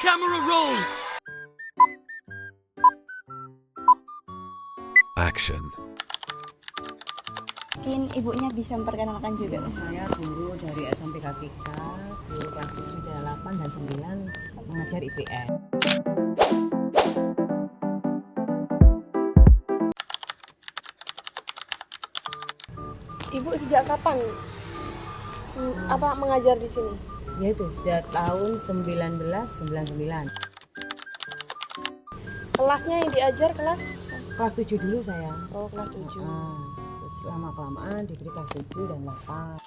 Camera roll. Action. Mungkin ibunya bisa memperkenalkan juga. Saya guru dari SMPK 3, guru kelas 7, 8, dan 9 mengajar IPS. Ibu sejak kapan mengajar di sini? Yaitu sudah tahun 1999. Kelasnya yang diajar kelas? Kelas 7 dulu saya. Oh, kelas 7. Terus lama-kelamaan diberi kelas 7 dan 8.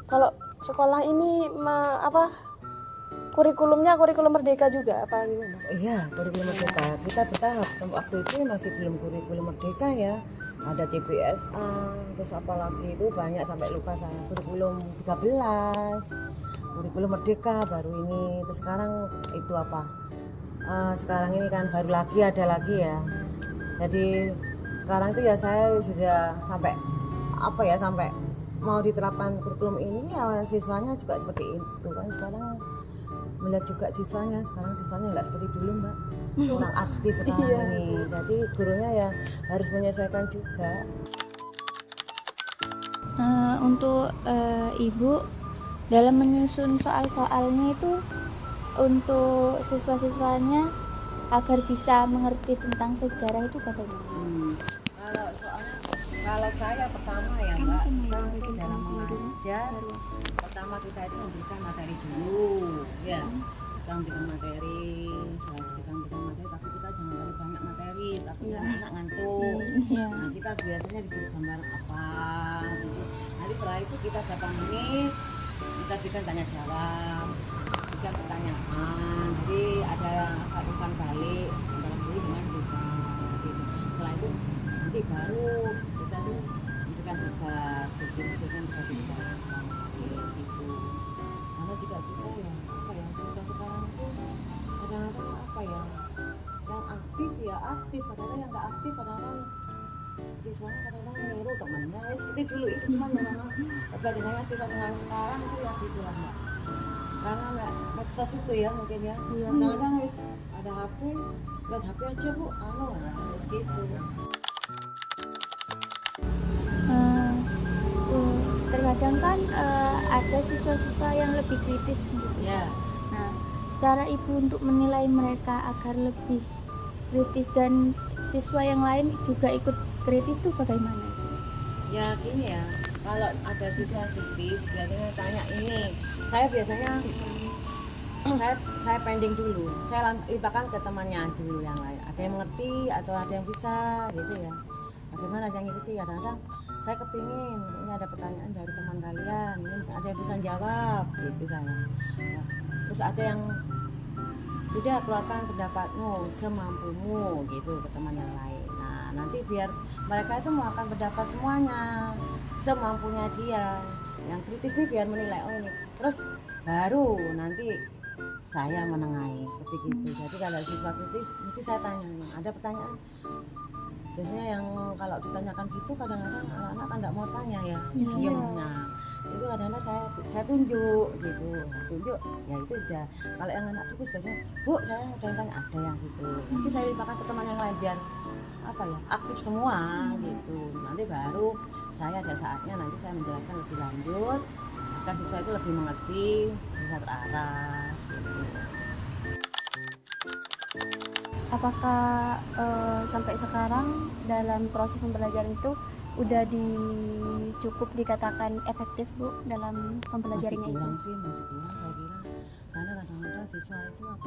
Kalau sekolah ini kurikulumnya kurikulum merdeka juga apa gimana? Iya, kurikulum merdeka. Kita bertahap. Waktu itu masih belum kurikulum merdeka ya. Ada CBSA, terus apalagi itu banyak sampai lupa saya. Kurikulum 13, kurikulum merdeka baru ini. Terus sekarang itu apa? Sekarang ini kan baru lagi ada lagi ya. Jadi sekarang itu ya saya sudah sampai sampai mau diterapkan kurikulum ini ya siswanya juga seperti itu kan. Sekarang melihat juga siswanya, sekarang siswanya nggak seperti dulu Mbak, kurang aktif sekarang ini. Jadi gurunya ya harus menyesuaikan juga. Untuk ibu dalam menyusun soal-soalnya itu untuk siswa-siswanya agar bisa mengerti tentang sejarah itu bagaimana? Kalau saya pertama ya Mbak, kita itu dalam mengajar pertama kita itu memberikan materi dulu ya. Kita memberikan materi, setelah kita memberikan materi tapi kita jangan terlalu banyak materi, tapi anak ngantuk. Nah kita biasanya diberi gambar apa gitu. Nanti setelah itu kita berapa menit kita berikan tanya jawab, berikan pertanyaan, jadi ada umpan balik antara guru dengan siswa gitu. Setelah itu nanti baru kita tuh memberikan tugas, bikin tugas gitu. Karena juga kita ya siswa sekarang itu kadang-kadang yang aktif ya aktif, kadang-kadang yang nggak aktif kadang-kadang siswanya kadang-kadang niru temannya ya seperti dulu itu cuman ya memang perbandingannya siswa dengan sekarang itu ya gitu lah Mbak, karena medsos itu ya mungkin ya kadang-kadang ada HP, lihat HP aja Bu, gitu. Terkadang kan ada siswa-siswa yang lebih kritis gitu. Ya. Nah, cara ibu untuk menilai mereka agar lebih kritis dan siswa yang lain juga ikut kritis tuh bagaimana? Ya gini ya, kalau ada siswa kritis biasanya tanya ini, saya biasanya saya pending dulu, saya limpahkan ke temannya dulu yang lain, ada yang mengerti atau ada yang bisa gitu ya. Bagaimana ada yang ngikuti ya, kadang-kadang saya kepingin ini ada pertanyaan dari teman kalian, ini ada yang bisa jawab gitu saya ya. Terus ada yang sudah keluarkan pendapatmu semampumu gitu ke teman yang lain. Nah nanti biar mereka itu mengeluarkan pendapat semuanya semampunya dia. Yang kritis nih biar menilai oh ini, terus baru nanti saya menengahi seperti gitu. Jadi kalau siswa kritis mesti saya tanya, ada pertanyaan. Biasanya yang kalau ditanyakan gitu kadang-kadang anak-anak kan nggak mau tanya ya, diemnya. Itu kadang-kadang saya tunjuk gitu, tunjuk ya itu sudah. Kalau yang anak kritis biasanya Bu saya udah tanya, ada yang gitu, nanti saya limpahkan ke teman yang lain biar aktif semua gitu. Nanti baru saya ada saatnya nanti saya menjelaskan lebih lanjut agar siswa itu lebih mengerti, bisa terarah gitu. Apakah sampai sekarang dalam proses pembelajaran itu udah cukup dikatakan efektif Bu dalam pembelajarannya itu? Masih kurang saya kira, karena kadang-kadang siswa itu ya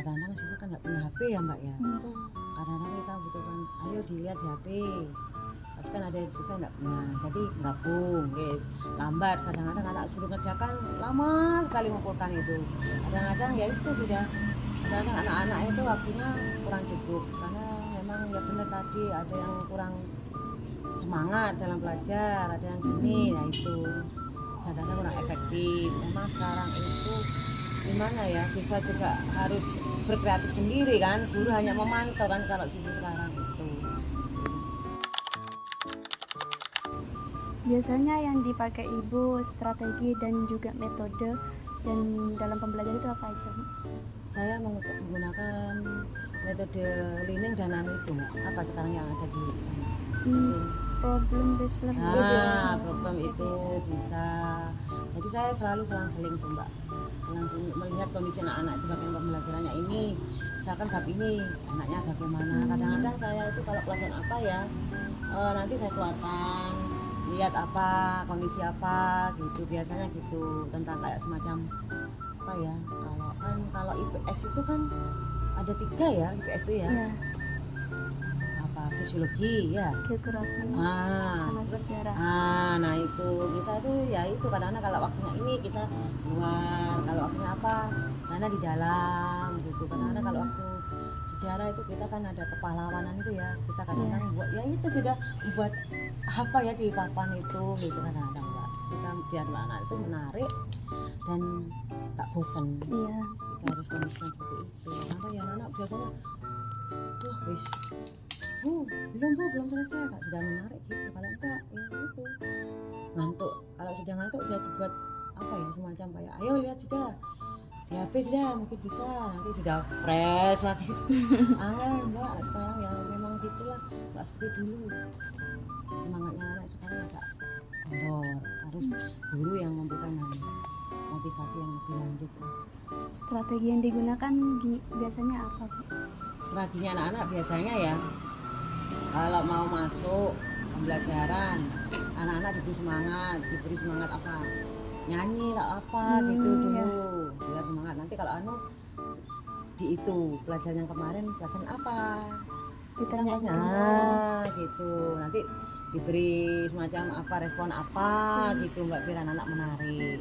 kadang-kadang siswa kan nggak punya HP ya Mbak ya. Kadang-kadang kita butuhkan ayo dilihat di HP, tapi kan ada siswa nggak punya, jadi gabung guys, lambat. Kadang-kadang anak suruh ngerjakan lama sekali mengumpulkan itu. Kadang-kadang ya itu sudah, kadang-kadang anak-anak itu waktunya kurang cukup karena memang ya benar tadi ada yang kurang semangat dalam belajar, ada yang gini, ya itu kadang-kadang kurang efektif. Memang sekarang itu gimana ya, siswa juga harus berkreatif sendiri kan, guru hanya memantau kan kalau siswa sekarang itu. Biasanya yang dipakai ibu strategi dan juga metode Dan dalam pembelajaran itu apa aja, Bu? Saya menggunakan metode learning dan nano itu apa sekarang yang ada di Problem based learning. program itu bisa. Jadi saya selalu selang-seling tuh mbak, selang-seling melihat kondisi anak-anak itu bagian pembelajarannya ini, misalkan bab ini anaknya bagaimana. Kadang-kadang saya itu kalau pelajaran apa ya, nanti saya keluarkan lihat apa kondisi apa gitu, biasanya gitu, tentang kayak semacam apa ya, kalau IPS itu kan ada 3 ya, IPS itu ya, Iya, apa sosiologi ya, geografi sama terus sejarah. nah itu kita tuh ya itu kadang-kadang kalau waktunya ini kita luar, kalau waktunya apa karena di dalam gitu. Kadang-kadang kalau waktu sejarah itu kita kan ada kepahlawanan itu ya, kita kadang-kadang buat ya itu sudah buat apa ya di papan itu gitu. Kadang-kadang Mbak, kita biar anak itu menarik dan tak bosan. Iya. Kita harus kondisikan seperti itu. Kenapa ya anak biasanya wah wis belum selesai, kak sudah menarik gitu. Kalau enggak ya itu ngantuk, kalau sudah ngantuk sudah dibuat apa ya, semacam kayak ayo lihat sudah di HP sudah mungkin bisa, nanti sudah fresh lagi. Angel mbak sekarang ya, memang gitulah, nggak seperti dulu. Semangatnya anak sekarang agak kendor, harus guru yang memberikan motivasi yang lebih lanjut. Strategi yang digunakan biasanya apa, Bu? Strateginya anak-anak biasanya ya, kalau mau masuk pembelajaran anak-anak diberi semangat apa, nyanyi lah apa gitu dulu biar semangat. Nanti kalau di itu pelajaran yang kemarin pelajaran apa Ditanya gitu, nanti diberi semacam apa, respon apa gitu mbak, biar anak-anak menarik.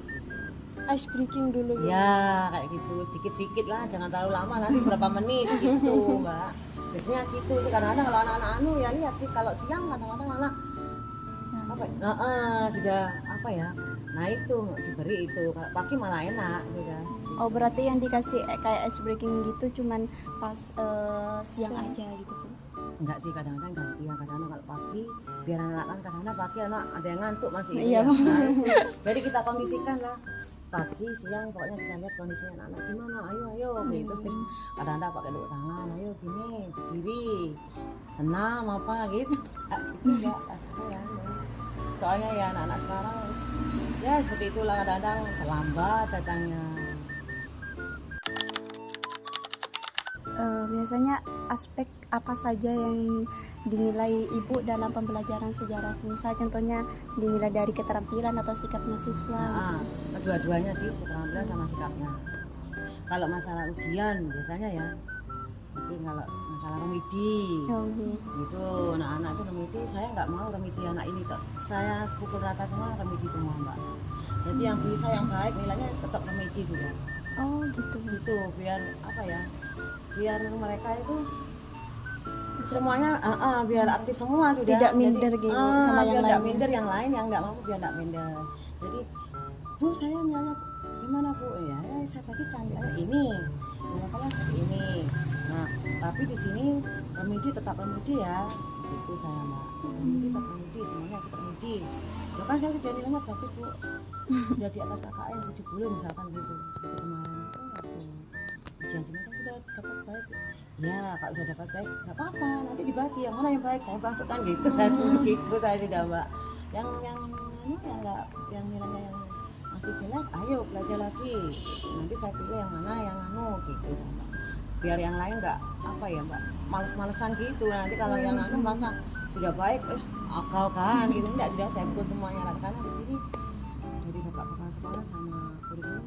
Ice breaking dulu gitu. Ya kayak gitu, sedikit-sedikit lah, jangan terlalu lama, nanti berapa menit gitu mbak. Biasanya gitu tuh, kadang-kadang kalau anak-anak ya lihat sih, kalau siang kadang-kadang anak apa sudah apa ya, nah itu diberi itu, kalau pagi malah enak sudah. Oh, berarti yang dikasih kayak ice breaking gitu cuman pas siang aja gitu, Bu? Enggak sih, kadang-kadang gantian, kadang-kadang kalau pagi biar anak kan kadang-kadang pagi anak ada yang ngantuk masih Iya. Nah, jadi kita kondisikan lah pagi siang, pokoknya kita lihat kondisinya anak-anak gimana, ayo gitu. Kadang-kadang pakai tepuk tangan, ayo gini berdiri senam apa gitu. Enggak ya, soalnya ya anak-anak sekarang ya seperti itulah, kadang-kadang terlambat datangnya. Biasanya aspek apa saja yang dinilai Ibu dalam pembelajaran sejarah? Misal contohnya dinilai dari keterampilan atau sikap mahasiswa. Kedua-duanya sih, keterampilan sama sikapnya. Kalau masalah ujian biasanya ya, mungkin kalau masalah remedi itu anak-anak itu remedi, saya nggak mau remedi anak ini saya pukul rata semua, remedi semua mbak. Jadi yang bisa yang baik nilainya tetap remedi sudah. Oh gitu. Gitu biar apa ya, biar mereka itu semuanya biar aktif semua sudah, tidak minder gitu sama yang lain. minder yang lain yang nggak mampu biar nggak minder. Jadi Bu saya nanya gimana Bu, ya saya bagikan ini nilai kelas seperti ini. Nah tapi di sini remedi tetap remedi ya, itu saya mbak, remedi tetap remedi, semuanya tetap remedi. Ya kan saya sudah nilainya bagus Bu, jadi atas KKN 70 misalkan gitu, seperti kemarin ujian semester sudah dapat baik ya, kalau sudah dapat baik nggak apa-apa, nanti dibagi yang mana yang baik saya masukkan gitu kan. Gitu saya sudah mbak. Yang nggak, yang nilainya yang masih jelek ayo belajar lagi, nanti saya pilih yang mana yang gitu sama, biar yang lain nggak apa ya mbak, males-malesan gitu. Nanti kalau yang merasa sudah baik akal kan gitu, enggak, sudah saya pukul semuanya. Karena di sini dari bapak-bapak sekolah sama kurikulum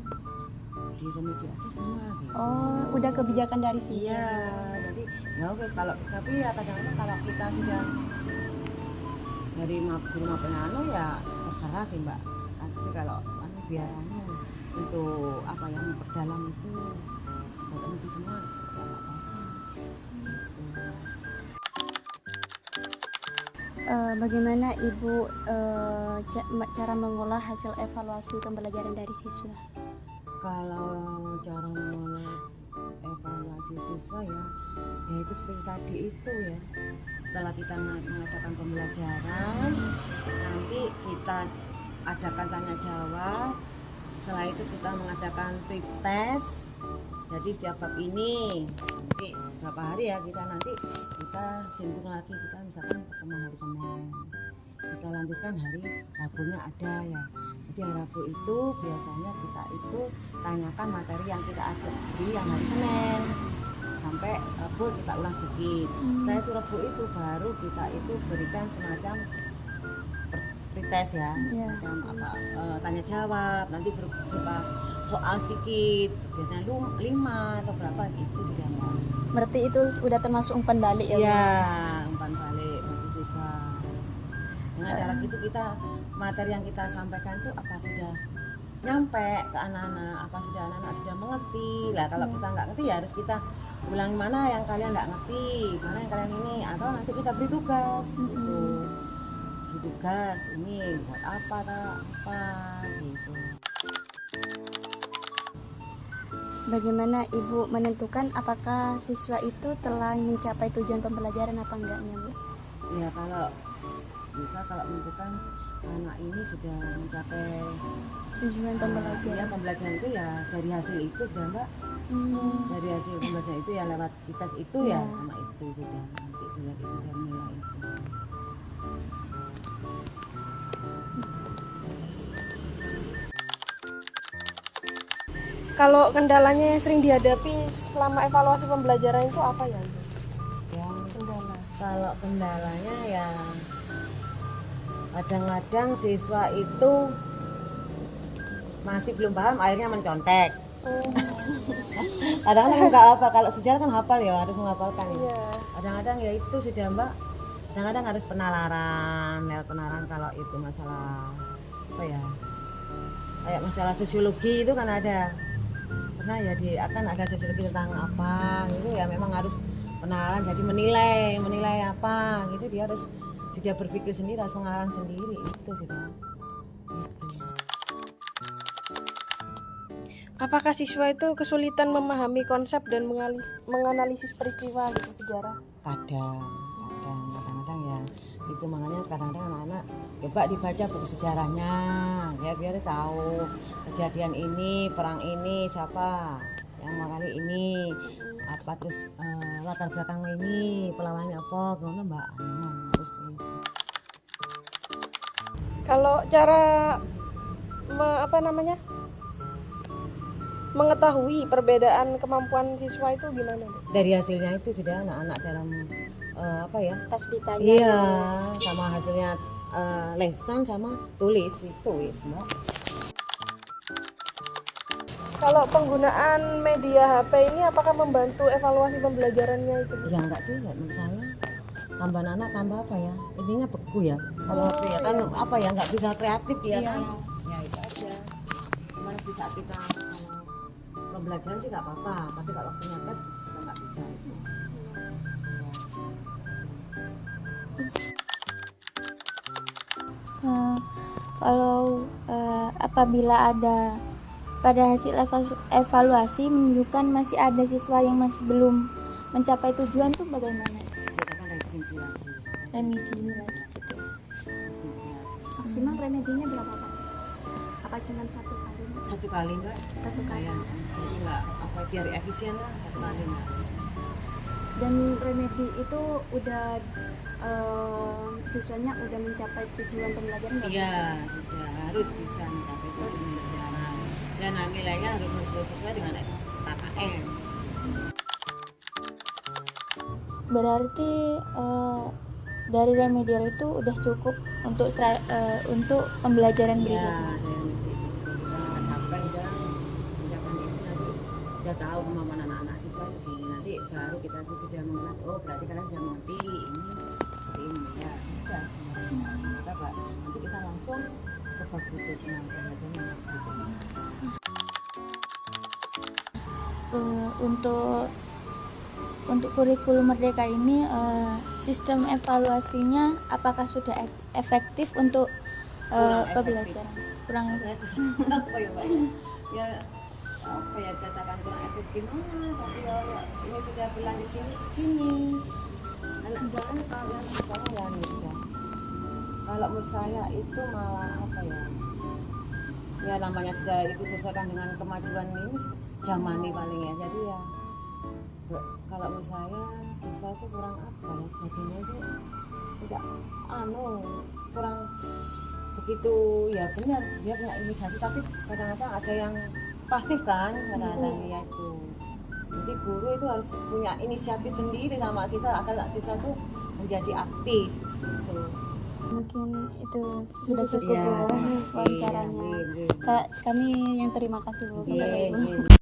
di remedi aja semua gitu. Oh, udah kebijakan dari sini. Iya, jadi ya oke, kalau tapi ya kadang-kadang kalau kita sudah dari guru maupun ya terserah sih mbak. Tapi kalau biar untuk apa yang memperdalam itu buat remedi semua ya nggak apa-apa. Bagaimana Ibu cara mengolah hasil evaluasi pembelajaran dari siswa? Kalau cara mengolah evaluasi siswa ya itu seperti tadi itu ya, setelah kita mengadakan pembelajaran nanti kita adakan tanya jawab, Setelah itu kita mengadakan pretest. Jadi setiap bab ini nanti berapa hari ya kita sibuk lagi, kita misalkan pertemuan hari Senin, kita lanjutkan hari Rabunya ada ya. Jadi hari Rabu itu biasanya kita itu tanyakan materi yang kita ada di yang hari Senin sampai Rabu kita ulang sedikit. Setelah itu Rabu itu baru kita itu berikan semacam pretest ya, macam tanya jawab, nanti berupa soal sedikit, biasanya 5 atau berapa gitu sudah mau. Berarti itu udah termasuk umpan balik ya? Iya, umpan balik bagi siswa. Dengan cara gitu kita materi yang kita sampaikan itu apa sudah nyampe ke anak-anak, apa sudah anak-anak sudah mengerti. Lah kalau kita nggak ngerti ya harus kita ulangi mana yang kalian nggak ngerti, mana yang kalian ini, atau nanti kita beri tugas gitu. Beri tugas ini buat apa gitu. Bagaimana Ibu menentukan apakah siswa itu telah mencapai tujuan pembelajaran apa enggaknya, Bu? Ya kalau menentukan anak ini sudah mencapai Tujuan pembelajaran. ya pembelajaran itu ya dari hasil itu sudah Mbak. Dari hasil pembelajaran itu ya lewat tes itu ya sama itu sudah nanti dilihat itu dari nilai itu. Kalau kendalanya yang sering dihadapi selama evaluasi pembelajaran itu apa ya, Ibu? Yang Kendala. kalau kendalanya ya kadang-kadang siswa itu masih belum paham akhirnya mencontek. Kadang-kadang nggak apa, kalau sejarah kan hafal ya, harus menghafalkan ya. Iya. Kadang-kadang ya itu sudah Mbak, kadang-kadang harus penalaran kalau itu masalah apa ya, kayak masalah sosiologi itu kan ada pernah ya akan ada sosiologi tentang apa gitu ya, memang harus penalaran, jadi menilai apa gitu, dia harus sudah berpikir sendiri, harus mengarang sendiri itu sudah gitu. Apakah siswa itu kesulitan memahami konsep dan menganalisis peristiwa gitu sejarah? Kadang-kadang ya itu, makanya kadang-kadang anak-anak coba dibaca buku sejarahnya ya, biar tahu kejadian ini, perang ini siapa yang kali ini apa, terus latar belakang ini perlawanannya apa, gimana Mbak. Terus Kalau cara mengetahui perbedaan kemampuan siswa itu gimana, Bu? dari hasilnya itu sudah anak-anak dalam Pas ditanya. iya, sama hasilnya lesan sama tulis itu wis Mbak. Kalau penggunaan media HP ini apakah membantu evaluasi pembelajarannya itu? Ya enggak sih, ya, menurut saya tambah anak tambah apa ya, intinya beku ya kalau HP ya kan apa ya, nggak bisa kreatif ya kan ya itu aja. Gimana di saat kita pembelajaran sih nggak apa-apa, tapi kalau waktunya tes kita nggak bisa itu. Kalau apabila ada pada hasil evaluasi menunjukkan masih ada siswa yang masih belum mencapai tujuan tuh bagaimana? Kita kan remedi lagi. Remedi lagi gitu. Maksimal remedinya berapa Pak? Apa cuma satu kali? Satu kali Mbak. Satu kali. Kayak jadi nggak apa, biar efisien lah, satu kali Mbak. Dan remedi itu udah siswanya udah mencapai tujuan pembelajaran nggak? Iya, sudah harus bisa mencapai tujuan pembelajaran dan nilainya harus sesuai dengan KKM. Berarti dari remedial itu udah cukup untuk pembelajaran Iya, berikutnya. dan itu sudah capai dan mencapai itu nanti sudah tahu kemampuan anak-anak siswa itu gini. Nanti baru kita tuh sudah mengenal, oh berarti kalian sudah mengerti ini seperti ini ya. Sudah, kita Pak. Nanti kita langsung ke bab berikutnya pembelajaran di sini. Untuk kurikulum Merdeka ini sistem evaluasinya apakah sudah efektif untuk pembelajaran? Kurang efektif. Apa ya Pak ya, apa ya katakan kurang efektif gimana, tapi ya ini sudah berlanjut gini anak sekarang kalian misalnya ya nih ya, kalau menurut saya itu malah apa ya, ya namanya sudah itu sesuaikan dengan kemajuan ini zaman nih paling ya. Jadi ya kalau menurut saya siswa itu kurang apa ya, jadinya itu tidak kurang begitu ya, benar dia punya inisiatif tapi kadang-kadang ada yang pasif kan, kadang-kadang ya itu. Jadi guru itu harus punya inisiatif sendiri sama siswa agar siswa itu menjadi aktif gitu. Mungkin itu sudah cukup Iya. Bu wawancaranya. Iya, Kami yang terima kasih Bu kepada iya, Ibu. iya.